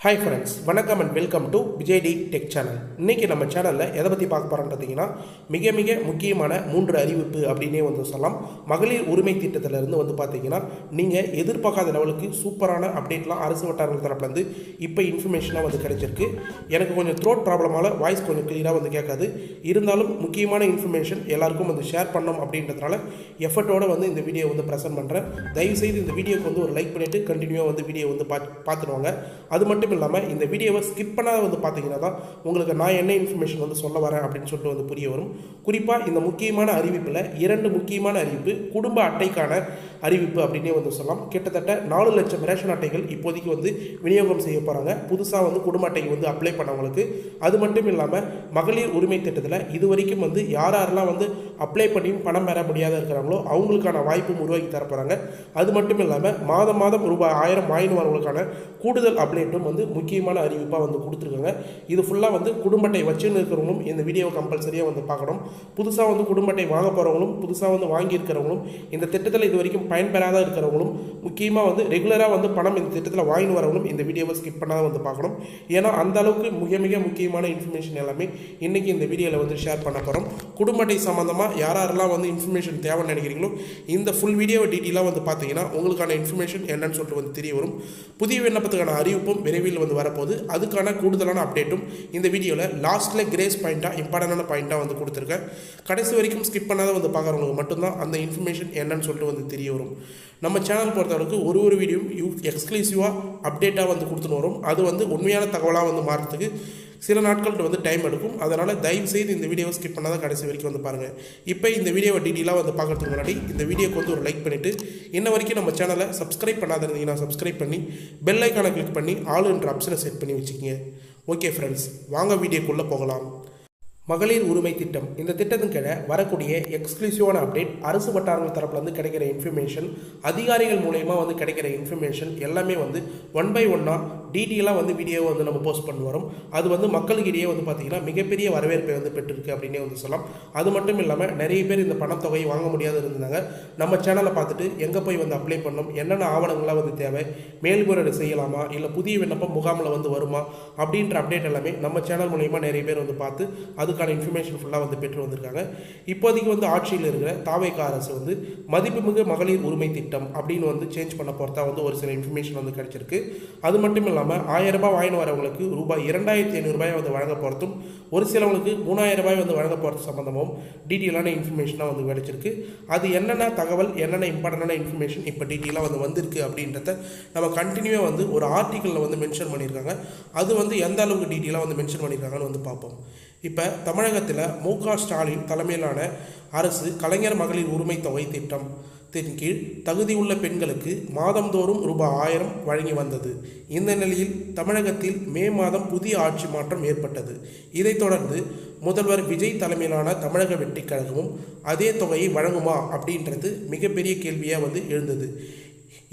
Hi friends, வணக்கம் and welcome to விஜய்டி tech channel. இன்னைக்கு நம்ம சேனலில் எதை பற்றி பார்க்க போகிறோம்னு பார்த்தீங்கன்னா மிக முக்கியமான 3 அறிவிப்பு அப்படின்னே சொல்லலாம். மகளிர் உரிமை திட்டத்திலிருந்து பார்த்தீங்கன்னா நீங்கள் எதிர்பார்க்காத லெவலுக்கு சூப்பரான அப்டேட்லாம் அரசு வட்டாரங்கள் தரப்புலேருந்து இப்போ இன்ஃபர்மேஷனாக கிடைச்சிருக்கு. எனக்கு கொஞ்சம் த்ரோட் ப்ராப்ளமால் வாய்ஸ் கொஞ்சம் கிளியராக கேட்காது. இருந்தாலும் முக்கியமான இன்ஃபர்மேஷன் எல்லாருக்கும் ஷேர் பண்ணணும் அப்படின்றதுனால எஃபர்ட்டோடு இந்த வீடியோ ப்ரெசென்ட் பண்ணுறேன். தயவுசெய்து இந்த வீடியோக்கு ஒரு லைக் பண்ணிவிட்டு கண்டினியூவாக வீடியோ பார்த்துடுவாங்க. அது மட்டும் இல்லாமல் இந்த வீடியோவை ஸ்கிப் பண்ணாத பார்த்தீங்கன்னா தான் உங்களுக்கு நான் என்ன இன்ஃபர்மேஷன் சொல்ல வரேன் அப்படின்னு சொல்லிட்டு புரிய வரும். குறிப்பாக இந்த முக்கியமான அறிவிப்பில் 2 முக்கியமான அறிவிப்பு குடும்ப அட்டைக்கான அறிவிப்பு அப்படின்னே சொல்லலாம். கிட்டத்தட்ட 4 லட்சம் ரேஷன் அட்டைகள் இப்போதைக்கு விநியோகம் செய்ய போகிறாங்க. புதுசாக குடும்ப அட்டைக்கு அப்ளை பண்ணவங்களுக்கு. அது மட்டும் இல்லாமல் மகளிர் உரிமை திட்டத்தில் இது வரைக்கும் யாரெல்லாம் அப்ளை பண்ணியும் பணம் பெற முடியாத இருக்கிறாங்களோ அவங்களுக்கான வாய்ப்பும் உருவாக்கி தரப்போகிறாங்க. அது மட்டும் இல்லாமல் மாதம் ரூபாய் 1000 வாங்கினவர்களுக்கான கூடுதல் அப்டேட்டும் முக்கியமான அறிவிப்பாக கொடுத்துருக்காங்க. இது ஃபுல்லாக குடும்ப அட்டை வச்சுன்னு இருக்கிறவங்களும் இந்த வீடியோவை கம்பல்சரியாக பார்க்கணும். புதுசாக குடும்ப அட்டை வாங்க போகிறவங்களும் புதுசாக வாங்கியிருக்கிறவங்களும் இந்த திட்டத்தில் இது வரைக்கும் பயன்பெறாத இருக்கிறவங்களும் முக்கியமாக ரெகுலராக பணம் இந்த திட்டத்தில் வாங்கி வரவங்களும் இந்த வீடியோவை ஸ்கிப் பண்ணாத பார்க்கணும். ஏன்னா அந்த அளவுக்கு மிக முக்கியமான இன்ஃபர்மேஷன் எல்லாமே இன்றைக்கி இந்த வீடியோவில் ஷேர் பண்ண போகிறோம். குடும்ப அட்டை சம்மந்தமாக யாரெல்லாம் இன்ஃபர்மேஷன் தேவைன்னு நினைக்கிறீங்களோ இந்த ஃபுல் வீடியோவை டீட்டெயிலாக பார்த்தீங்கன்னா உங்களுக்கான இன்ஃபர்மேஷன் என்னன்னு சொல்லிட்டு தெரிய வரும். புதிய விண்ணப்பத்துக்கான அறிவிப்பும் விரைவில் வரப்போகுது. அதுக்கான கூடுதலான அப்டேட்டும் இந்த வீடியோவில் லாஸ்ட்டில் கிரேஸ் பாயிண்ட்டாக இம்பார்ட்டண்டான பாயிண்ட்டாக கொடுத்துருக்கேன். கடைசி வரைக்கும் ஸ்கிப் பண்ணாத பார்க்குறவங்களுக்கு மட்டும்தான் அந்த இன்ஃபர்மேஷன் என்னன்னு சொல்லிட்டு தெரிய வரும். நம்ம சேனல் பொறுத்தவரைக்கு ஒரு வீடியோவும் எக்ஸ்க்ளூசிவாக அப்டேட்டாக கொடுத்துன்னு வரும். அது உண்மையான தகவலாக மாறுறதுக்கு சில நாட்கள் டைம் எடுக்கும். அதனால் தயவுசெய்து இந்த வீடியோவை ஸ்கிப் பண்ணாதான் கடைசி வரைக்கும் பாருங்கள். இப்போ இந்த வீடியோவை டீட்டெயிலாக பார்க்குறதுக்கு முன்னாடி இந்த வீடியோக்கு ஒரு லைக் பண்ணிவிட்டு இன்ன வரைக்கும் நம்ம சேனலை சப்ஸ்கிரைப் பண்ணாத இருந்தீங்கன்னா சப்ஸ்கிரைப் பண்ணி பெல் ஐக்கானை கிளிக் பண்ணி ஆல் என்ற ஆப்ஷனை செட் பண்ணி வச்சுக்கிங்க. ஓகே ஃப்ரெண்ட்ஸ், வாங்க வீடியோக்குள்ளே போகலாம். மகளிர் உரிமை திட்டம் இந்த திட்டத்தின் கீழே வரக்கூடிய எக்ஸ்க்ளூசிவான அப்டேட், அரசு வட்டாரங்கள் தரப்புலேருந்து கிடைக்கிற இன்ஃபர்மேஷன், அதிகாரிகள் மூலயமா கிடைக்கிற இன்ஃபர்மேஷன் எல்லாமே ஒன் பை ஒன்னாக டீட்டெயிலாக வீடியோவை நம்ம போஸ்ட் பண்ணி வரும். அது மக்களுக்கிடையே பார்த்தீங்கன்னா மிகப்பெரிய வரவேற்பை பெற்றிருக்கு அப்படின்னே சொல்லலாம். அது மட்டும் இல்லாமல் நிறைய பேர் இந்த பணத்தொகையை வாங்க முடியாது இருந்தாங்க. நம்ம சேனலை பார்த்துட்டு எங்கே போய் அப்ளை பண்ணணும், என்னென்ன ஆவணங்களாக தேவை, மேல்முறையீடு செய்யலாமா, இல்லை புதிய விண்ணப்பம் முகாமில் வருமா அப்படின்ற அப்டேட் எல்லாமே நம்ம சேனல் மூலயமா நிறைய பேர் பார்த்து அதுக்கான இன்ஃபர்மேஷன் ஃபுல்லாக பெற்று வந்திருக்காங்க. இப்போதைக்கு ஆட்சியில் இருக்கிற தாவேகா அரசு மதிப்புமிகு மகளிர் உரிமை திட்டம் அப்படின்னு சேஞ்ச் பண்ண போகிறதா ஒரு சில இன்ஃபர்மேஷன் கிடைச்சிருக்கு. அது மட்டும் இல்லாமல் 1000 ரூபாய் வாங்கிட்டு வரவங்களுக்கு ரூபாய் 2500 வழங்க போகிறதும், ஒரு சிலவங்களுக்கு 3000 ரூபாய் வழங்க போகிறது சம்பந்தமும் டீட்டெயிலான இன்ஃபர்மேஷனாக கிடைச்சிருக்கு. அது என்னென்ன தகவல், என்னென்ன இம்பார்ட்டண்டான இன்ஃபர்மேஷன் இப்போ டீட்டெயிலாக வந்திருக்கு அப்படின்றத நம்ம கண்டினியூவாக ஒரு ஆர்டிக்கலில் மென்ஷன் பண்ணியிருக்காங்க. அது எந்த அளவுக்கு டீட்டெயிலாக மென்ஷன் பண்ணியிருக்காங்கன்னு பார்ப்போம். இப்போ தமிழகத்தில் மு.க. ஸ்டாலின் தலைமையிலான அரசு கலைஞர் மகளிர் உரிமை தொகை திட்டத்தின் கீழ் தகுதியுள்ள பெண்களுக்கு மாதந்தோறும் ரூபாய் 1000 வழங்கி வந்தது. இந்த நிலையில் தமிழகத்தில் மே மாதம் புதிய ஆட்சி மாற்றம் ஏற்பட்டது. இதைத் தொடர்ந்து முதல்வர் விஜய் தலைமையிலான தமிழக வெற்றிக் கழகமும் அதே தொகையை வழங்குமா அப்படின்றது மிகப்பெரிய கேள்வியாக எழுந்தது.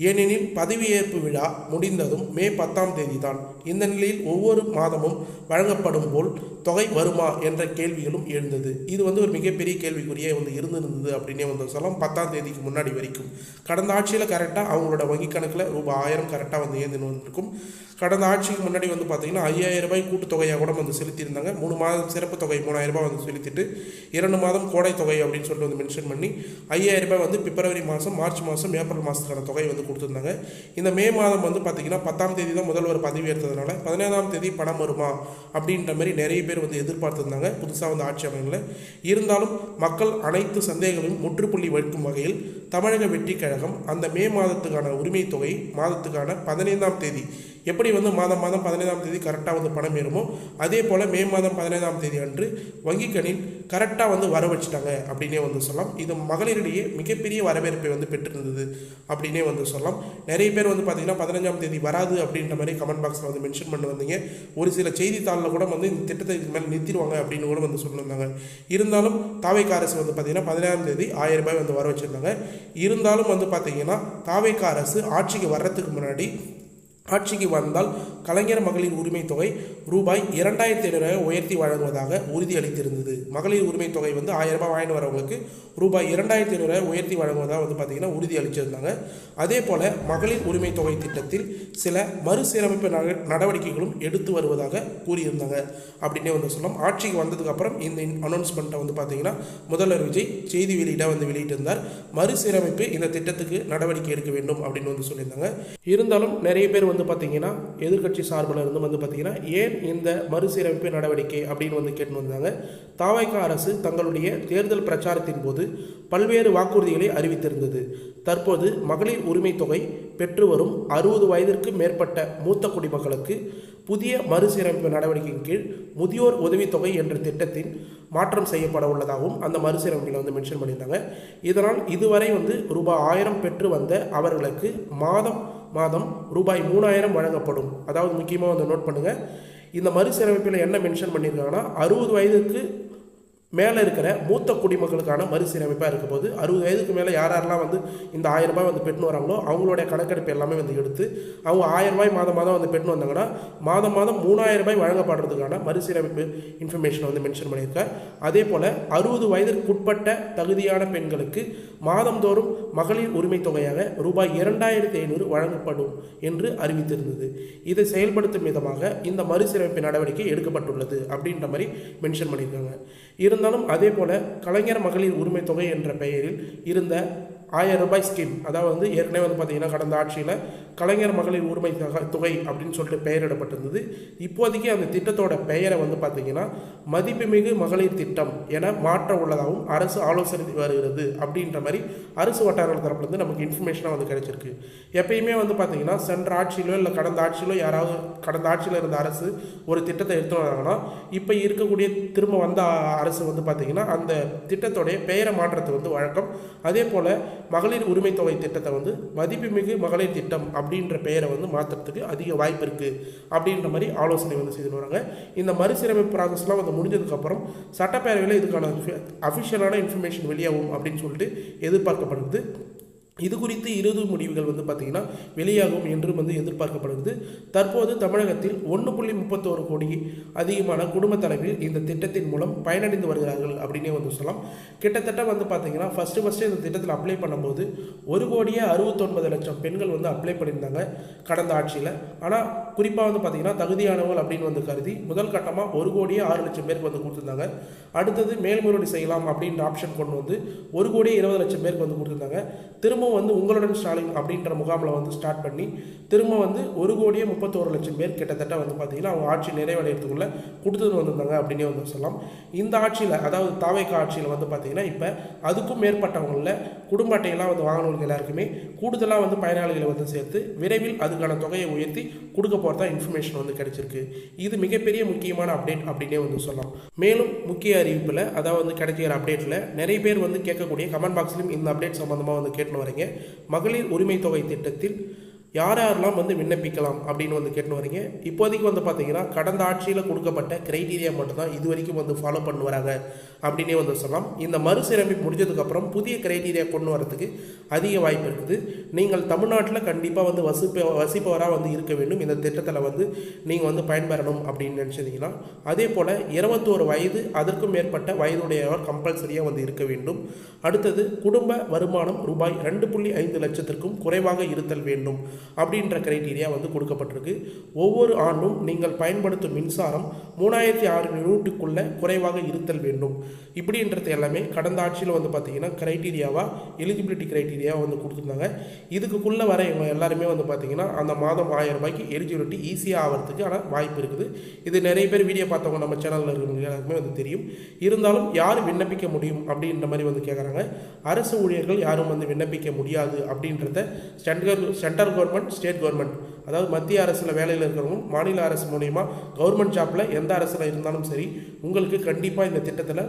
ஏனெனில் பதவியேற்பு விழா முடிந்ததும் மே 10ஆம் தேதி தான். இந்த நிலையில் ஒவ்வொரு மாதமும் வழங்கப்படும் போல் தொகை வருமா என்ற கேள்விகளும் எழுந்தது. இது ஒரு மிகப்பெரிய கேள்விக்குரிய இருந்திருந்தது அப்படின்னே சொல்லலாம். 10ஆம் தேதிக்கு முன்னாடி வரைக்கும் கடந்த ஆட்சியில் கரெக்டாக அவங்களோட வங்கி கணக்கில் ரூபாய் 1000 கரெக்டாக ஏந்துன்னு வந்திருக்கும். கடந்த ஆட்சிக்கு முன்னாடி பார்த்தீங்கன்னா 5000 ரூபாய் கூட்டுத்தொகையாக கூட செலுத்தியிருந்தாங்க. 3 மாதம் சிறப்பு தொகை 3000 ரூபாய் செலுத்திட்டு 2 மாதம் கோடை தொகை அப்படின்னு சொல்லிட்டு மென்ஷன் பண்ணி 5000 ரூபாய் பிப்ரவரி மாதம், மார்ச் மாதம், ஏப்ரல் மாதத்துக்கான தொகை கொடுத்துருந்தாங்க. இந்த மே மாதம் பார்த்தீங்கன்னா 10ஆம் தேதி தான் முதல்வர் பதவி ஏற்றதுனால 15ஆம் தேதி பணம் வருமா அப்படின்ற மாதிரி நிறைய பேர் எதிர்பார்த்துருந்தாங்க புதுசாக ஆட்சி அமையல. இருந்தாலும் மக்கள் அனைத்து சந்தேகங்களையும் முற்றுப்புள்ளி வைக்கும் வகையில் தமிழக வெற்றிக் கழகம் அந்த மே மாதத்துக்கான உரிமை தொகை மாதத்துக்கான 15ஆம் தேதி எப்படி மாதம் 15ஆம் தேதி கரெக்டாக பணம் ஏறுமோ அதே போல் மே மாதம் 15ஆம் தேதி அன்று வங்கிக்கணில் கரெக்டாக வர வச்சுட்டாங்க அப்படின்னே சொல்லலாம். இது மகளிரிடையே மிகப்பெரிய வரவேற்பை பெற்றிருந்தது அப்படின்னே சொல்லலாம். நிறைய பேர் பார்த்தீங்கன்னா 15ஆம் தேதி வராது அப்படின்ற மாதிரி கமெண்ட் பாக்ஸில் மென்ஷன் பண்ணி வந்தீங்க. ஒரு சில செய்தித்தாளில் கூட இந்த திட்டத்தை இதுக்கு மேலே நிறுத்திடுவாங்க அப்படின்னு கூட சொல்லியிருந்தாங்க. இருந்தாலும் தாவேகா அரசு பார்த்தீங்கன்னா 15ஆம் தேதி 1000 ரூபாய் வர வச்சுருந்தாங்க. இருந்தாலும் பார்த்தீங்கன்னா தாவேகா அரசு ஆட்சிக்கு வர்றதுக்கு முன்னாடி ஆட்சிக்கு வந்தால் கலைஞர் மகளிர் உரிமை தொகை ரூபாய் 2500 உயர்த்தி வழங்குவதாக உறுதியளித்திருந்தது. மகளிர் உரிமை தொகை வந்து 1000 ரூபாய் வாங்கிட்டு வரவங்களுக்கு ரூபாய் 2500 உயர்த்தி வழங்குவதாக வந்து பார்த்திங்கன்னா உறுதியளிச்சிருந்தாங்க. அதே போல் மகளிர் உரிமை தொகை திட்டத்தில் சில மறுசீரமைப்பு நடவடிக்கைகளும் எடுத்து வருவதாக கூறியிருந்தாங்க அப்படின்னே வந்து சொல்லலாம். ஆட்சிக்கு வந்ததுக்கப்புறம் இந்த அனௌன்ஸ்மெண்ட்டை வந்து பார்த்திங்கன்னா முதல்வர் விஜய் செய்தி வெளியிட வந்து வெளியிட்டிருந்தார். மறுசீரமைப்பு இந்த திட்டத்துக்கு நடவடிக்கை எடுக்க வேண்டும் அப்படின்னு வந்து சொல்லியிருந்தாங்க. இருந்தாலும் நிறைய பேர் வந்து பார்த்திங்கன்னா எதிர்க்கட்சி சார்பில் இருந்து வந்து பார்த்திங்கன்னா ஏன் இந்த மறுசீரமைப்பு நடவடிக்கை அப்படின்னு வந்து கேட்டு வந்தாங்க. தாவைக்க அரசு தங்களுடைய தேர்தல் பிரச்சாரத்தின் போது பல்வேறு வாக்குறுதிகளை அறிவித்திருந்தது. தற்போது மகளிர் உரிமை தொகை பெற்று வரும் 60 வயதிற்கு மேற்பட்ட மூத்த குடிமக்களுக்கு புதிய மறுசீரமைப்பு நடவடிக்கையின் கீழ் முதியோர் உதவித்தொகை என்ற திட்டத்தின் மாற்றம் செய்யப்பட உள்ளதாகவும் அந்த மறுசீரமைப்பில் வந்து மென்ஷன் பண்ணியிருந்தாங்க. இதனால் இதுவரை வந்து ரூபாய் 1000 பெற்று வந்த அவர்களுக்கு மாதம் ரூபாய் 3000 வழங்கப்படும். அதாவது முக்கியமாக வந்து நோட் பண்ணுங்கள், இந்த மறுசீரமைப்பில் என்ன மென்ஷன் பண்ணியிருக்காங்கன்னா 60 வயதுக்கு மேலே இருக்கிற மூத்த குடிமக்களுக்கான மறுசீரமைப்பாக இருக்க போது 60 வயதுக்கு மேலே யாரெல்லாம் வந்து இந்த 1000 ரூபாய் வந்து பெற்று வராங்களோ அவங்களுடைய கணக்கெடுப்பு எல்லாமே வந்து எடுத்து அவங்க 1000 ரூபாய் மாதம் வந்து பெற்று வந்தாங்கன்னா மாதம் 3000 ரூபாய் வழங்கப்படுறதுக்கான மறுசீரமைப்பு இன்ஃபர்மேஷன் வந்து மென்ஷன் பண்ணியிருக்கார். அதே போல் 60 வயதிற்குட்பட்ட தகுதியான பெண்களுக்கு மாதந்தோறும் மகளிர் உரிமை தொகையாக ரூபாய் 2500 வழங்கப்படும் என்று அறிவித்திருந்தது. இதை செயல்படுத்தும் விதமாக இந்த மறுசீரமைப்பு நடவடிக்கை எடுக்கப்பட்டுள்ளது அப்படின்ற மாதிரி மென்ஷன் பண்ணியிருக்காங்க. இருந்தாலும் அதே போல் கலைஞர் மகளிர் உரிமை தொகை என்ற பெயரில் இருந்த 1000 ரூபாய் ஸ்கீம், அதாவது வந்து ஏற்கனவே வந்து பார்த்திங்கன்னா கடந்த ஆட்சியில் கலைஞர் மகளிர் உரிமை தொகை அப்படின்னு சொல்லிட்டு பெயரிடப்பட்டிருந்தது. இப்போதைக்கு அந்த திட்டத்தோட பெயரை வந்து பார்த்திங்கன்னா மதிப்புமிகு மகளிர் திட்டம் என மாற்ற உள்ளதாகவும் அரசு ஆலோசனை வருகிறது அப்படின்ற மாதிரி அரசு வட்டாரங்கள் தரப்புலேருந்து நமக்கு இன்ஃபர்மேஷனாக வந்து கிடைச்சிருக்கு. எப்பயுமே வந்து பார்த்திங்கன்னா சென்ற ஆட்சியிலோ இல்லை கடந்த ஆட்சியிலோ யாராவது கடந்த ஆட்சியில் இருந்த அரசு ஒரு திட்டத்தை எடுத்து வராங்கன்னா இப்போ இருக்கக்கூடிய திரும்ப வந்த அரசு வந்து பார்த்திங்கன்னா அந்த திட்டத்தோடைய பெயரை மாற்றத்தை வந்து வழக்கம். அதே போல் மகளிர் உரிமை தொகை திட்டத்தை வந்து மதிப்புமிகு மகளிர் திட்டம் அப்படின்ற பெயரை வந்து மாற்றுறதுக்கு அதிக வாய்ப்பு இருக்குது அப்படின்ற மாதிரி ஆலோசனை வந்து செய்து வராங்க. இந்த மறுசீரமைப்பு ப்ராசஸ்லாம் வந்து முடிஞ்சதுக்கப்புறம் சட்டப்பேரவையில் இதுக்கான அஃபிஷியலான இன்ஃபர்மேஷன் வெளியாகும் அப்படின்னு சொல்லிட்டு எதிர்பார்க்கப்படுது. இது குறித்து இறுதி முடிவுகள் வந்து பார்த்திங்கன்னா வெளியாகும் என்று வந்து எதிர்பார்க்கப்படுகிறது. தற்போது தமிழகத்தில் 1.31 கோடி அதிகமான குடும்ப தலைவர்கள் இந்த திட்டத்தின் மூலம் பயனடைந்து வருகிறார்கள் அப்படின்னே வந்து சொல்லலாம். கிட்டத்தட்ட வந்து பார்த்திங்கன்னா ஃபஸ்ட்டு இந்த திட்டத்தில் அப்ளை பண்ணும்போது 1,69,00,000 பெண்கள் வந்து அப்ளை பண்ணியிருந்தாங்க கடந்த ஆட்சியில். ஆனால் குறிப்பாக வந்து பார்த்திங்கன்னா தகுதியானவர்கள் அப்படின்னு வந்து கருதி முதல் கட்டமாக 1,06,00,000 பேருக்கு வந்து கொடுத்துருந்தாங்க. அடுத்தது மேல்முறையீடு செய்யலாம் அப்படின்ற ஆப்ஷன் கொண்டு வந்து 1,20,00,000 பேருக்கு வந்து கொடுத்துருந்தாங்க. திரும்ப வந்து உங்களுடன் ஸ்டாலின் அப்படின்ற முகாமில் வந்து ஸ்டார்ட் பண்ணி திரும்ப வந்து 1,31,00,000 பேர் கிட்டத்தட்ட வந்து பார்த்திங்கன்னா அவங்க ஆட்சி நிறைவடைகிறதுக்குள்ளே கொடுத்துட்டு வந்திருந்தாங்க அப்படின்னே வந்து சொல்லலாம். இந்த ஆட்சியில் அதாவது தாவைக்க ஆட்சியில் வந்து பார்த்திங்கன்னா இப்போ அதுக்கும் மேற்பட்டவங்களில் குடும்ப அட்டையெல்லாம் வந்து வாங்கினவங்களுக்கு எல்லாருக்குமே கூடுதலாக வந்து பயனாளிகளை வந்து சேர்த்து விரைவில் அதுக்கான தொகையை உயர்த்தி கொடுக்க போகிறதா இன்ஃபர்மேஷன் வந்து கிடைச்சிருக்கு. இது மிகப்பெரிய முக்கியமான அப்டேட் அப்படின்னே வந்து சொல்லலாம். மேலும் முக்கிய அறிவிப்பில் அதாவது வந்து கிடைக்கிற அப்டேட்டில் நிறைய பேர் வந்து கேட்கக்கூடிய கமெண்ட் பாக்ஸ்லையும் இந்த அப்டேட் சம்மந்தமாக வந்து கேட்டுன்னு வரீங்க. மகளிர் உரிமை தொகை திட்டத்தில் யாரெல்லாம் வந்து விண்ணப்பிக்கலாம் அப்படின்னு வந்து கேட்டு வரீங்க. இப்போதைக்கு வந்து பார்த்தீங்கன்னா கடந்த ஆட்சியில் கொடுக்கப்பட்ட கிரைட்டீரியா மட்டும்தான் இது வரைக்கும் வந்து ஃபாலோ பண்ணி வராங்க அப்படின்னே வந்து சொல்லலாம். இந்த மறுசீரமைப்பு முடிஞ்சதுக்கப்புறம் புதிய கிரைட்டீரியா கொண்டு வரதுக்கு அதிக வாய்ப்பு இருக்குது. நீங்கள் தமிழ்நாட்டில் கண்டிப்பாக வந்து வசிப்பவராக வந்து இருக்க வேண்டும். இந்த திட்டத்தில் வந்து நீங்கள் வந்து பயன்பெறணும் அப்படின்னு நினச்சிங்கன்னா அதே போல் 21 வயது அதற்கும் மேற்பட்ட வயதுடையவர் கம்பல்சரியாக வந்து இருக்க வேண்டும். அடுத்தது குடும்ப வருமானம் ரூபாய் 2.5 லட்சத்திற்கும் குறைவாக இருத்தல் வேண்டும் அப்படின்ற கிரைட்டீரியா வந்து கொடுக்கப்பட்டிருக்கு. ஒவ்வொரு ஆண்டும் நீங்கள் பயன்படுத்தும் மின்சாரம் 3600 யூனிட்டுக்குள்ளே குறைவாக இருத்தல் வேண்டும். இப்படின்றது எல்லாமே கடந்த ஆட்சியில் வந்து பார்த்திங்கன்னா கிரைட்டீரியாவாக எலிஜிபிலிட்டி கிரைட்டீரியாவாக வந்து கொடுத்துருந்தாங்க. இதுக்குள்ளே வர இவங்க எல்லாருமே வந்து பார்த்திங்கன்னா அந்த மாதம் 1000 ரூபாய்க்கு எலிஜிபிலிட்டி ஈஸியாக ஆகிறதுக்கு ஆனால் வாய்ப்பு இருக்குது. இது நிறைய பேர் வீடியோ பார்த்தவங்க நம்ம சேனலில் இருக்கிறவங்க எல்லாருக்குமே வந்து தெரியும். இருந்தாலும் யார் விண்ணப்பிக்க முடியும் அப்படின்ற மாதிரி வந்து கேட்குறாங்க. அரசு ஊழியர்கள் யாரும் வந்து விண்ணப்பிக்க முடியாது அப்படின்றத சென்ட்ரல் கவர்மெண்ட் ஸ்டேட் கவர்மெண்ட் அதாவது மத்திய அரசில் வேலையில் இருக்கிறவங்க மாநில அரசு மூலயமா கவர்மெண்ட் ஜாப்பில் எந்த அரசில் இருந்தாலும் சரி உங்களுக்கு கண்டிப்பாக இந்த திட்டத்தில்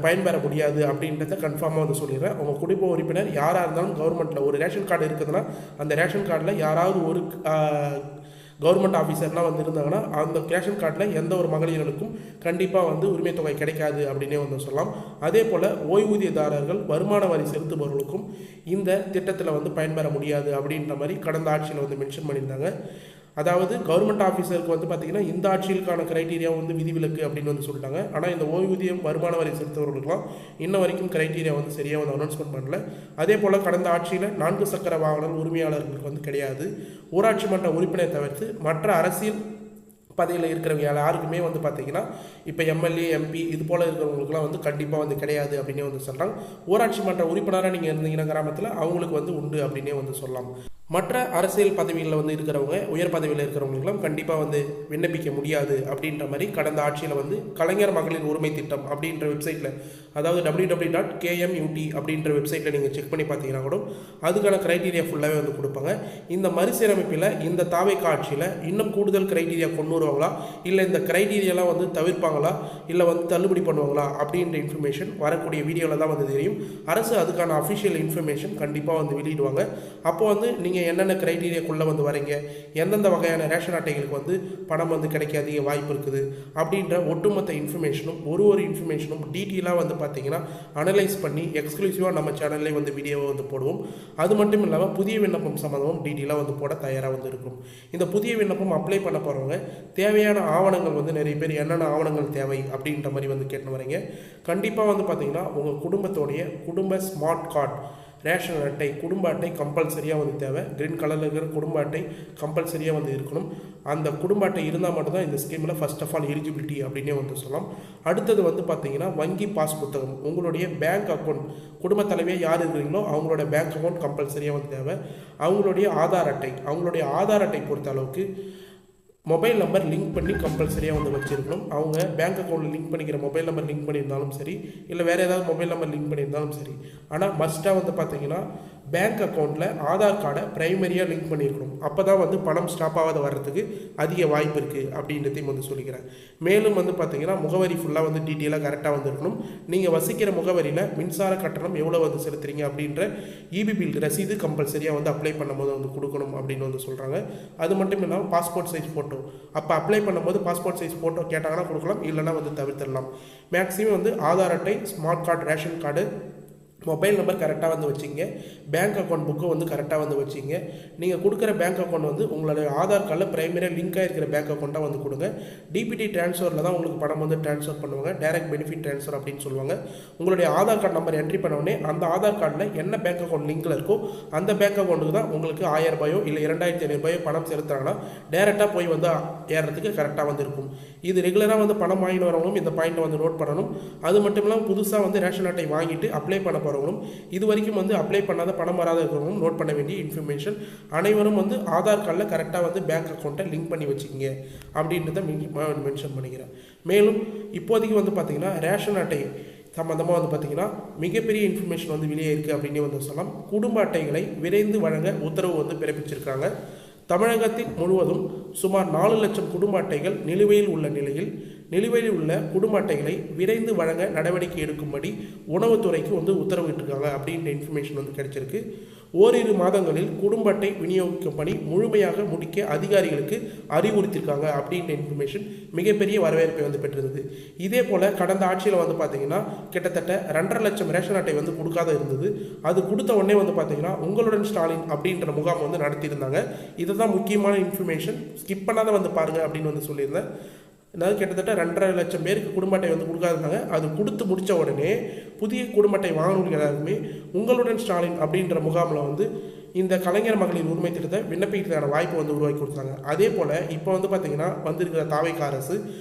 பயன்பெற முடியாது அப்படின்றத கன்ஃபார்மாக வந்து சொல்லிடுறேன். உங்கள் குடும்ப உறுப்பினர் யாராக இருந்தாலும் கவர்மெண்ட்டில் ஒரு ரேஷன் கார்டு இருக்குதுன்னா அந்த ரேஷன் கார்டில் யாராவது ஒரு கவர்மெண்ட் ஆஃபீஸர்லாம் வந்து இருந்தாங்கன்னா அந்த ரேஷன் கார்டில் எந்த ஒரு மகளிர்களுக்கும் கண்டிப்பாக வந்து உரிமை தொகை கிடைக்காது அப்படின்னே வந்து சொல்லலாம். அதே போல் ஓய்வூதியதாரர்கள் வருமான வரி செலுத்துபவர்களுக்கும் இந்த திட்டத்தில் வந்து பயன்பெற முடியாது அப்படின்ற மாதிரி கடந்த ஆட்சியில் வந்து மென்ஷன் பண்ணியிருந்தாங்க. அதாவது கவர்மெண்ட் ஆஃபீஸருக்கு வந்து பார்த்திங்கன்னா இந்த ஆட்சிகளுக்கான கிரைட்டீரியா வந்து விதிவிலக்கு அப்படின்னு வந்து சொல்லிட்டாங்க. ஆனால் இந்த ஓய்வூதியம் வருமான வரி செலுத்தவர்களுக்கெல்லாம் இன்ன வரைக்கும் கிரைட்டீரியா வந்து சரியாக வந்து அனௌன்ஸ்மெண்ட் பண்ணல. அதே போல் கடந்த ஆட்சியில் 4 சக்கர வாகன உரிமையாளர்களுக்கு வந்து கிடையாது. ஊராட்சி மன்ற உறுப்பினரை தவிர்த்து மற்ற அரசியல் பதவியில் இருக்கிறவங்க யாருக்குமே வந்து பார்த்திங்கன்னா இப்போ எம்எல்ஏ எம்பி இது போல் இருக்கிறவங்களுக்குலாம் வந்து கண்டிப்பாக வந்து கிடையாது அப்படின்னே வந்து சொல்கிறாங்க. ஊராட்சி மன்ற உறுப்பினராக நீங்கள் இருந்தீங்கன்னா கிராமத்தில் அவங்களுக்கு வந்து உண்டு அப்படின்னே வந்து சொல்லலாம். மற்ற அரசியல் பதவிகளில் வந்து இருக்கிறவங்க உயர் பதவியில் இருக்கிறவங்களுக்குலாம் கண்டிப்பாக வந்து விண்ணப்பிக்க முடியாது அப்படின்ற மாதிரி கடந்த ஆட்சியில் வந்து கலைஞர் மகளிர் உரிமை திட்டம் அப்படின்ற வெப்சைட்டில், அதாவது www.kmut அப்படின்ற வெப்சைட்டில் நீங்கள் செக் பண்ணி பார்த்தீங்கன்னா கூட அதுக்கான க்ரைட்டீரியா ஃபுல்லாகவே வந்து கொடுப்பாங்க. இந்த மறுசீரமைப்பில் இந்த தாவேக்கா ஆட்சியில் இன்னும் கூடுதல் க்ரைட்டீரியா கொண்டு வருவாங்களா, இல்லை இந்த க்ரைட்டீரியாலாம் வந்து தவிர்ப்பாங்களா, இல்லை வந்து தள்ளுபடி பண்ணுவாங்களா அப்படின்ற இன்ஃபர்மேஷன் வரக்கூடிய வீடியோவில் தான் வந்து தெரியும். அரசு அதுக்கான அஃபிஷியல் இன்ஃபர்மேஷன் கண்டிப்பாக வந்து வெளியிடுவாங்க. அப்போ வந்து நீங்கள் என்னென்ன கிரைட்டீரியாக்குள்ளே வந்து வரீங்க, எந்தெந்த வகையான ரேஷன் அட்டைகளுக்கு வந்து பணம் வந்து கிடைக்க அதிக வாய்ப்பு இருக்குது அப்படின்ற ஒட்டுமொத்த இன்ஃபர்மேஷனும் ஒரு இன்ஃபர்மேஷனும் டீட்டெயிலாக வந்து பார்த்தீங்கன்னா அனலைஸ் பண்ணி எக்ஸ்க்ளூசிவாக நம்ம சேனல்லே வந்து வீடியோவை வந்து போடுவோம். அது மட்டும் இல்லாமல் புதிய விண்ணப்பம் சம்மந்தமும் டீட்டெயிலாக வந்து போட தயாராக வந்து இருக்கும். இந்த புதிய விண்ணப்பம் அப்ளை பண்ண போகிறவங்க தேவையான ஆவணங்கள் வந்து நிறைய பேர் என்னென்ன ஆவணங்கள் தேவை அப்படின்ற மாதிரி வந்து கேட்டு வரீங்க. கண்டிப்பாக வந்து பார்த்தீங்கன்னா உங்கள் குடும்பத்தோடைய குடும்ப ஸ்மார்ட் கார்டு, ரேஷன் அட்டை, குடும்ப அட்டை கம்பல்சரியாக வந்து தேவை. கிரீன் கலரில் இருக்கிற குடும்ப அட்டை கம்பல்சரியாக வந்து இருக்கணும். அந்த குடும்ப அட்டை இருந்தால் மட்டும்தான் இந்த ஸ்கீமில் ஃபர்ஸ்ட் ஆஃப் ஆல் எலிஜிபிலிட்டி அப்படின்னே வந்து சொல்லலாம். அடுத்தது வந்து பார்த்தீங்கன்னா வங்கி பாஸ் புத்தகம், உங்களுடைய பேங்க் அக்கௌண்ட், குடும்ப தலைவியாக யார் இருக்கிறீங்களோ அவங்களோட பேங்க் அக்கௌண்ட் கம்பல்சரியாக வந்து தேவை. அவங்களுடைய ஆதார் அட்டை பொறுத்த அளவுக்கு மொபைல் நம்பர் லிங்க் பண்ணி கம்பல்சரியாக வந்து வச்சுருக்கணும். அவங்க பேங்க் அக்கௌண்ட்டில் லிங்க் பண்ணிக்கிற மொபைல் நம்பர் லிங்க் பண்ணியிருந்தாலும் சரி, இல்லை வேறு ஏதாவது மொபைல் நம்பர் லிங்க் பண்ணியிருந்தாலும் சரி. ஆனால் மஸ்ட்டாக வந்து பார்த்தீங்கன்னா பேங்க் அக்கௌண்ட்டில் ஆதார் கார்டை ப்ரைமரியாக லிங்க் பண்ணியிருக்கணும். அப்போ தான் வந்து பணம் ஸ்டாப் ஆகாத வர்றதுக்கு அதிக வாய்ப்பு இருக்குது அப்படின்றதையும் வந்து சொல்லிக்கிறேன். மேலும் வந்து பார்த்தீங்கன்னா முகவரி ஃபுல்லாக வந்து டீட்டெயிலாக கரெக்டாக வந்து இருக்கணும். நீங்கள் வசிக்கிற முகவரியில் மின்சார கட்டணம் எவ்வளோ வந்து செலுத்துறீங்க அப்படின்ற இபி பில் ரசீது கம்பல்சரியாக வந்து அப்ளை பண்ணும்போது வந்து கொடுக்கணும் அப்படின்னு வந்து சொல்கிறாங்க. அது மட்டும் இல்லாமல் பாஸ்போர்ட் சைஸ் ஃபோட்டோ, அப்போ அப்ளை பண்ணும்போது பாஸ்போர்ட் சைஸ் ஃபோட்டோ கேட்டாங்கன்னா கொடுக்கலாம், இல்லைனா வந்து தவிர்த்திடலாம். மேக்ஸிமம் வந்து ஆதார் அட்டை, smart card, ration card, mobile number கரெக்டாக வந்து வச்சுங்க. பேங்க் அக்கௌண்ட் புக்கை வந்து கரெக்டாக வந்து வச்சுங்க. நீங்கள் கொடுக்குற பேங்க் அக்கௌண்ட் வந்து உங்களுடைய ஆதார் கார்டில் ப்ரைமரியாக லிங்காக இருக்கிற பேங்க் அக்கௌண்ட்டாக வந்து கொடுங்க. டிபிடி ட்ரான்ஸ்ஃபரில் தான் உங்களுக்கு பணம் வந்து ட்ரான்ஸ்ஃபர் பண்ணுவாங்க, டைரக்ட் பெனிஃபிட் ட்ரான்ஸ்ஃபர் அப்படின்னு சொல்லுவாங்க. உங்களுடைய ஆதார் கார்டு நம்பர் என்ட்ரி பண்ண உடனே அந்த ஆதார் கார்டில் என்ன பேங்க் அக்கௌண்ட் லிங்கில் இருக்கோ அந்த பேங்க் அக்கௌண்ட்டுக்கு தான் உங்களுக்கு 1000 ரூபாயோ இல்லை 2500 ரூபாயோ பணம் செலுத்துறாங்கன்னா டேரெக்டாக போய் வந்து ஏறதுக்கு கரெக்டாக வந்து இருக்கும். இது ரெகுலராக வந்து பணம் வாங்கிட்டு வரவங்களும் இந்த பாயிண்ட்டை வந்து நோட் பண்ணணும். அது மட்டும் இல்லாமல் புதுசாக வந்து ரேஷன் அட்டை வாங்கிட்டு அப்ளை பண்ண போகிறவங்களும், இது வரைக்கும் வந்து அப்ளை பண்ணாத பணம் வராத இருக்கிறவங்களும் நோட் பண்ண வேண்டிய இன்ஃபர்மேஷன், அனைவரும் வந்து ஆதார் கார்டில் கரெக்டாக வந்து பேங்க் அக்கௌண்ட்டை லிங்க் பண்ணி வச்சுக்கிங்க அப்படின்றத மென்ஷன் பண்ணிக்கிறேன். மேலும் இப்போதைக்கு வந்து பார்த்திங்கன்னா ரேஷன் அட்டை சம்மந்தமாக வந்து பார்த்திங்கன்னா மிகப்பெரிய இன்ஃபர்மேஷன் வந்து வெளியே இருக்குது அப்படின்னு வந்து சொல்லலாம். குடும்ப அட்டைகளை விரைந்து வழங்க உத்தரவு வந்து பிறப்பிச்சிருக்காங்க. தமிழகத்தில் முழுவதும் சுமார் 4 லட்சம் குடும்ப அட்டைகள் நிலுவையில் உள்ள நிலையில் நிலுவையில் உள்ள குடும்ப அட்டைகளை விரைந்து வழங்க நடவடிக்கை எடுக்கும்படி உணவுத்துறைக்கு வந்து உத்தரவிட்டிருக்காங்க அப்படின்ற இன்ஃபர்மேஷன் வந்து கிடைச்சிருக்கு. ஓரிரு மாதங்களில் குடும்ப அட்டை விநியோகிக்கும் பணி முழுமையாக முடிக்க அதிகாரிகளுக்கு அறிவுறுத்தியிருக்காங்க அப்படின்ற இன்ஃபர்மேஷன் மிகப்பெரிய வரவேற்பை வந்து பெற்றிருந்தது. இதே போல் கடந்த ஆட்சியில் வந்து பார்த்திங்கன்னா கிட்டத்தட்ட 2.5 லட்சம் ரேஷன் அட்டை வந்து கொடுக்காத இருந்தது. அது கொடுத்த உடனே வந்து பார்த்திங்கன்னா உங்களுடன் ஸ்டாலின் அப்படின்ற முகாம் வந்து நடத்தியிருந்தாங்க. இதுதான் முக்கியமான இன்ஃபர்மேஷன், ஸ்கிப் பண்ணாத வந்து பாருங்கள் அப்படின்னு வந்து சொல்லியிருந்தேன். அதாவது கிட்டத்தட்ட 2.5 லட்சம் பேருக்கு குடும்ப அட்டை வந்து கொடுக்காதுனாங்க. அது கொடுத்து முடித்த உடனே புதிய குடும்ப அட்டை வாங்கணும் எல்லாருமே உங்களுடன் ஸ்டாலின் அப்படின்ற முகாமில் வந்து இந்த கலைஞர் மகளிர் உரிமை திட்டத்தை விண்ணப்பிக்கிறதுக்கான வாய்ப்பு வந்து உருவாக்கி கொடுத்தாங்க. அதே போல் இப்போ வந்து பார்த்திங்கன்னா வந்திருக்கிற தாவேக்கா அரசு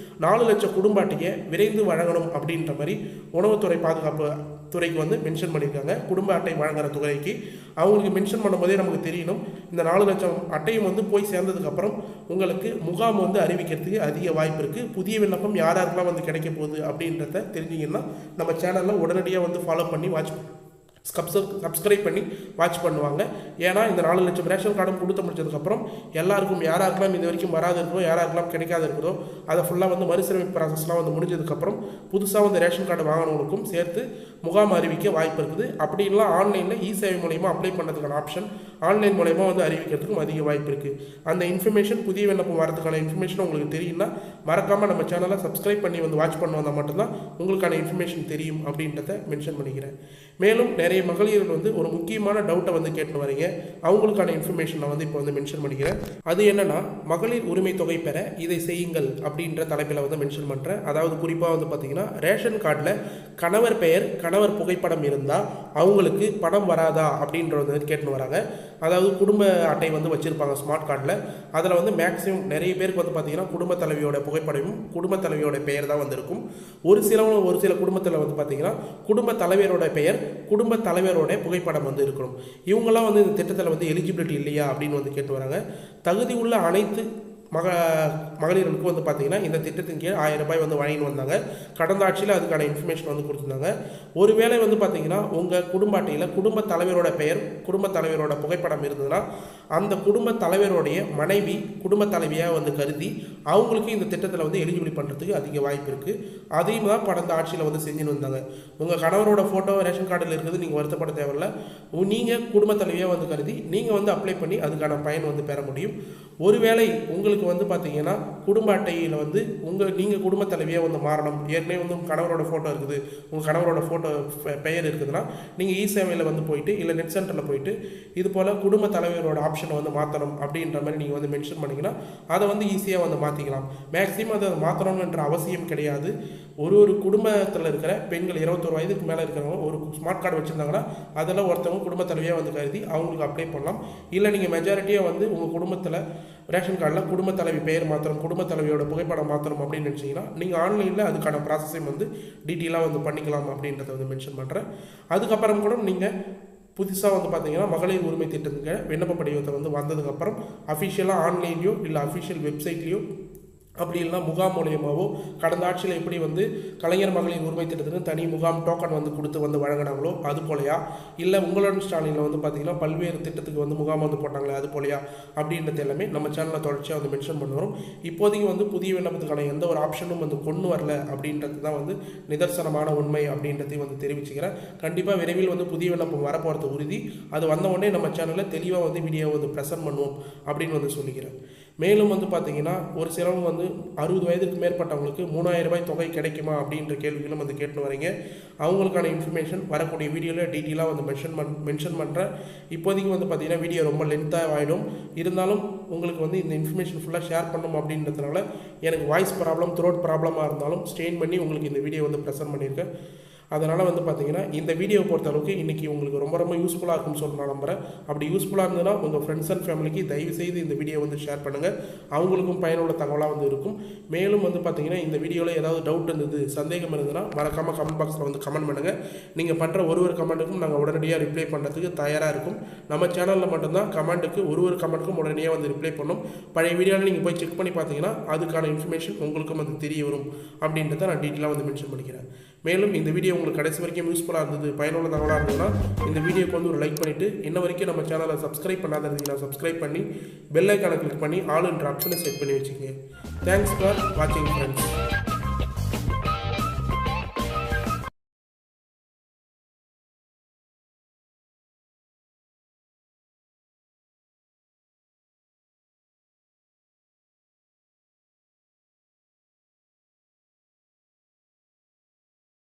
4 லட்சம் குடும்ப அட்டையை விரைந்து வழங்கணும் அப்படின்ற மாதிரி உணவுத்துறை பாதுகாப்பு துறைக்கு வந்து மென்ஷன் பண்ணியிருக்காங்க. குடும்ப அட்டை வழங்குகிற துறைக்கு அவங்களுக்கு மென்ஷன் பண்ணும்போதே நமக்கு தெரியணும் இந்த 4 லட்சம் அட்டையும் வந்து போய் சேர்ந்ததுக்கப்புறம் உங்களுக்கு முகாம் வந்து அறிவிக்கிறதுக்கு அதிக வாய்ப்பு இருக்குது. புதிய விண்ணப்பம் யாருக்கெல்லாம் வந்து கிடைக்க போகுது அப்படின்றத தெரிஞ்சிங்கன்னா நம்ம சேனலில் உடனடியாக வந்து ஃபாலோ பண்ணி சப்ஸ்கிரைப் பண்ணி வாட்ச் பண்ணுவாங்க. ஏன்னா இந்த 4 லட்சம் ரேஷன் கார்டும் கொடுத்து முடிச்சதுக்கப்புறம் எல்லாருக்கும் யாராருக்கெல்லாம் இது வரைக்கும் வராது இருக்கிறதோ யாராருக்கெல்லாம் கிடைக்காது இருக்கிறதோ அதை ஃபுல்லாக வந்து மறுசீரமைப்பு ப்ராசஸ்லாம் வந்து முடிஞ்சதுக்கப்புறம் புதுசாக வந்து ரேஷன் கார்டு வாங்கினவங்களுக்கும் சேர்த்து முகாம் அறிவிக்க வாய்ப்பு இருக்குது. அப்படி இல்லை ஆன்லைனில் இ-சேவை மூலயமா அப்ளை பண்ணுறதுக்கான ஆப்ஷன் ஆன்லைன் மூலயமா வந்து அறிவிக்கிறதுக்கும் அதிக வாய்ப்பு இருக்குது. அந்த இன்ஃபர்மேஷன் புதிய விண்ணப்பம் வரதுக்கான இன்ஃபர்மேஷன் உங்களுக்கு தெரியும்னா மறக்காமல் நம்ம சேனலை சப்ஸ்கிரைப் பண்ணி வந்து வாட்ச் பண்ண வந்தால் மட்டும்தான் உங்களுக்கான இன்ஃபர்மேஷன் தெரியும் அப்படின்றத மென்ஷன் பண்ணிக்கிறேன். மேலும் நிறைய மகளிர்கள் வந்து ஒரு முக்கியமான டவுட்டை வந்து கேட்டு வரீங்க. அவங்களுக்கான இன்ஃபர்மேஷன் நான் வந்து இப்போ வந்து மென்ஷன் பண்ணிக்கிறேன். அது என்னன்னா, மகளிர் உரிமை தொகை பெற இதை செய்யுங்கள் அப்படின்ற தலைப்பில் வந்து மென்ஷன் பண்ணுறேன். அதாவது குறிப்பாக வந்து பார்த்தீங்கன்னா, ரேஷன் கார்டில் கணவர் பெயர் கணவர் புகைப்படம் இருந்தால் அவங்களுக்கு பணம் வராதா அப்படின்றது வந்து கேட்டுன்னு வராங்க. அதாவது குடும்ப அட்டை வந்து வச்சுருப்பாங்க ஸ்மார்ட் கார்டில். அதில் வந்து மேக்ஸிமம் நிறைய பேருக்கு வந்து பார்த்தீங்கன்னா குடும்ப தலைவியோட புகைப்படமும் குடும்ப தலைவியோட பெயர் தான் வந்திருக்கும். ஒரு சில குடும்பத்தில் வந்து பார்த்தீங்கன்னா குடும்ப தலைவரோட பெயர் குடும்ப தலைவரோட புகைப்படம் வந்து இருக்கணும். இவங்கெல்லாம் வந்து இந்த திட்டத்தில் வந்து எலிஜிபிலிட்டி இல்லையா அப்படின்னு வந்து கேட்டு வராங்க. தகுதி உள்ள அனைத்து மகளிர்களுக்கு வந்து பார்த்தீங்கன்னா இந்த திட்டத்தின் கீழ் 1000 ரூபாய் வந்து வழங்கின்னு வந்தாங்க. கடந்த ஆட்சியில் அதுக்கான இன்ஃபர்மேஷன் வந்து கொடுத்துருந்தாங்க. ஒருவேளை வந்து பார்த்தீங்கன்னா உங்கள் குடும்ப அட்டையில் குடும்ப தலைவரோட பெயர் குடும்ப தலைவரோட புகைப்படம் இருந்ததுன்னா அந்த குடும்ப தலைவருடைய மனைவி குடும்ப தலைவியாக வந்து கருதி அவங்களுக்கு இந்த திட்டத்தில் வந்து எலிஜிபிள் பண்ணுறதுக்கு அதிக வாய்ப்பு இருக்குது. அதையும் தான் கடந்த ஆட்சியில் வந்து செஞ்சுன்னு வந்தாங்க. உங்கள் கணவரோட ஃபோட்டோ ரேஷன் கார்டில் இருக்குது, நீங்கள் வருத்தப்பட தேவையில்லை. நீங்கள் குடும்ப தலைவியாக வந்து கருதி நீங்கள் வந்து அப்ளை பண்ணி அதுக்கான பயன் வந்து பெற முடியும். ஒருவேளை உங்களுக்கு வந்து பார்த்தீங்கன்னா குடும்ப அட்டையில் வந்து நீங்கள் குடும்ப தலைவியாக வந்து மாறணும், ஏற்கனவே வந்து உங்கள் கணவரோட ஃபோட்டோ இருக்குது, உங்கள் கணவரோட ஃபோட்டோ பெயர் இருக்குதுன்னா நீங்கள் இ-சேவையில் வந்து போயிட்டு இல்லை நெட் சென்டரில் போயிட்டு இது போல் குடும்ப தலைவரோட ஆப்ஷனை வந்து மாற்றணும் அப்படின்ற மாதிரி நீங்கள் வந்து மென்ஷன் பண்ணிங்கன்னா அதை வந்து ஈஸியாக வந்து மாற்றிக்கலாம். மேக்ஸிமம் அதை மாற்றணுன்ற அவசியம் கிடையாது. ஒரு குடும்பத்தில் இருக்கிற பெண்கள் 21 வயதுக்கு மேலே இருக்கிறவங்க ஒரு ஸ்மார்ட் கார்டு வச்சுருந்தாங்கன்னா அதெல்லாம் ஒருத்தவங்க குடும்ப தலைவியாக வந்து கருதி அவங்களுக்கு அப்ளை பண்ணலாம். இல்லை நீங்கள் மெஜாரிட்டியாக வந்து உங்கள் குடும்பத்தில் ரேஷன் கார்டில் குடும்ப தலைவி பெயர் மாற்றணும், குடும்ப தலைவியோட புகைப்படம் மாற்றணும் அப்படின்னு நினச்சிங்கன்னா நீங்கள் ஆன்லைனில் அதுக்கான ப்ராசஸையும் வந்து டீட்டெயிலாக வந்து பண்ணிக்கலாம் அப்படின்றத வந்து மென்ஷன் பண்ணுறேன். அதுக்கப்புறம் கூட நீங்கள் புதுசாக வந்து பார்த்தீங்கன்னா மகளிர் உரிமை திட்டத்துக்கு விண்ணப்ப படிவத்தை வந்து வந்ததுக்கப்புறம் அஃபிஷியலாக ஆன்லைன்லையோ இல்லை அஃபிஷியல் வெப்சைட்லேயோ அப்படி இல்லைனா முகாம் மூலியமாகவோ கடந்த ஆட்சியில் எப்படி வந்து கலைஞர் மகளிர் உரிமை திட்டத்துக்கு தனி முகாம் டோக்கன் வந்து கொடுத்து வந்து வழங்கினாங்களோ அது போலையா, இல்லை உங்களுடன் ஸ்டாலினில் வந்து பார்த்திங்கன்னா பல்வேறு திட்டத்துக்கு வந்து முகாம் வந்து போட்டாங்களே அது போலையா அப்படின்றது எல்லாமே நம்ம சேனலில் தொடர்ச்சியாக வந்து மென்ஷன் பண்ணுறோம். இப்போதைக்கு வந்து புதிய விண்ணப்பத்துக்கான எந்த ஒரு ஆப்ஷனும் வந்து கொண்டு வரல அப்படின்றது தான் வந்து நிதர்சனமான உண்மை அப்படின்றதையும் வந்து தெரிவிச்சுக்கிறேன். கண்டிப்பாக விரைவில் வந்து புதிய விண்ணப்பம் வரப்போகிறது உறுதி. அது வந்த உடனே நம்ம சேனலில் தெளிவாக வந்து வீடியோ வந்து ப்ரெசென்ட் பண்ணுவோம் அப்படின்னு வந்து சொல்லிக்கிறேன். மேலும் வந்து பார்த்திங்கன்னா ஒரு சிலவங்க வந்து 60 வயதுக்கு மேற்பட்டவங்களுக்கு 3000 ரூபாய் தொகை கிடைக்குமா அப்படின்ற கேள்விகளும் வந்து கேட்டு வரீங்க. அவங்களுக்கான இன்ஃபர்மேஷன் வரக்கூடிய வீடியோவில் டீட்டெயிலாக வந்து மென்ஷன் பண்ணுறேன். இப்போதைக்கு வந்து பார்த்திங்கன்னா வீடியோ ரொம்ப லென்த்தாக ஆகிடும். இருந்தாலும் உங்களுக்கு வந்து இந்த இன்ஃபர்மேஷன் ஃபுல்லாக ஷேர் பண்ணணும் அப்படின்றதுனால எனக்கு வாய்ஸ் ப்ராப்ளம் த்ரோட் ப்ராப்ளமாக இருந்தாலும் ஸ்ட்ரெயின் பண்ணி உங்களுக்கு இந்த வீடியோ வந்து ப்ரெசென்ட் பண்ணியிருக்கேன். அதனால் வந்து பார்த்தீங்கன்னா இந்த வீடியோ பொறுத்தளவுக்கு இன்றைக்கி உங்களுக்கு ரொம்ப யூஸ்ஃபுல்லாக இருக்கும்னு சொல்லி நான் நம்புகிறேன். அப்படி யூஸ்ஃபுல்லாக இருந்ததுன்னா உங்கள் ஃப்ரெண்ட்ஸ் அண்ட் ஃபேமிலிக்கு தயவுசெய்து இந்த வீடியோ வந்து ஷேர் பண்ணுங்கள். அவங்களுக்கும் பயனுள்ள தகவலாக வந்து இருக்கும். மேலும் வந்து பார்த்தீங்கன்னா இந்த வீடியோவில் ஏதாவது டவுட் இருந்தது சந்தேகம் இருந்ததுன்னா மறக்காமல் கமெண்ட் பாக்ஸில் வந்து கமெண்ட் பண்ணுங்கள். நீங்கள் பண்ணுற ஒரு கமெண்ட்டுக்கும் நாங்கள் உடனடியாக ரிப்ளை பண்ணுறதுக்கு தயாராக இருக்கும். நம்ம சேனலில் மட்டும்தான் கமெண்ட்டுக்கு ஒரு கமெண்ட்டுக்கும் உடனடியாக வந்து ரிப்ளை பண்ணணும். பழைய வீடியோவில் நீங்கள் போய் செக் பண்ணி பார்த்தீங்கன்னா அதுக்கான இன்ஃபர்மேஷன் உங்களுக்கும் வந்து தெரிய வரும் அப்படின்றத நான் டீட்டெயிலாக வந்து மென்ஷன் பண்ணிக்கிறேன். மேலும் இந்த வீடியோ உங்களுக்கு கடைசி வரைக்கும் யூஸ்ஃபுல்லாக இருந்தது, பயனுள்ள தகவலாக இருந்ததுன்னா இந்த வீடியோக்கு வந்து ஒரு லைக் பண்ணிவிட்டு இன்ன வரைக்கும் நம்ம சேனலை சப்ஸ்கிரைப் பண்ணாத இருந்தீங்கன்னா சப்ஸ்கிரைப் பண்ணி பெல் ஐக்கானை கிளிக் பண்ணி ஆல் என்ற ஆப்ஷனை செட் பண்ணி வச்சுக்கோங்க. தேங்க்ஸ் ஃபார் வாட்சிங் ஃப்ரெண்ட்ஸ்.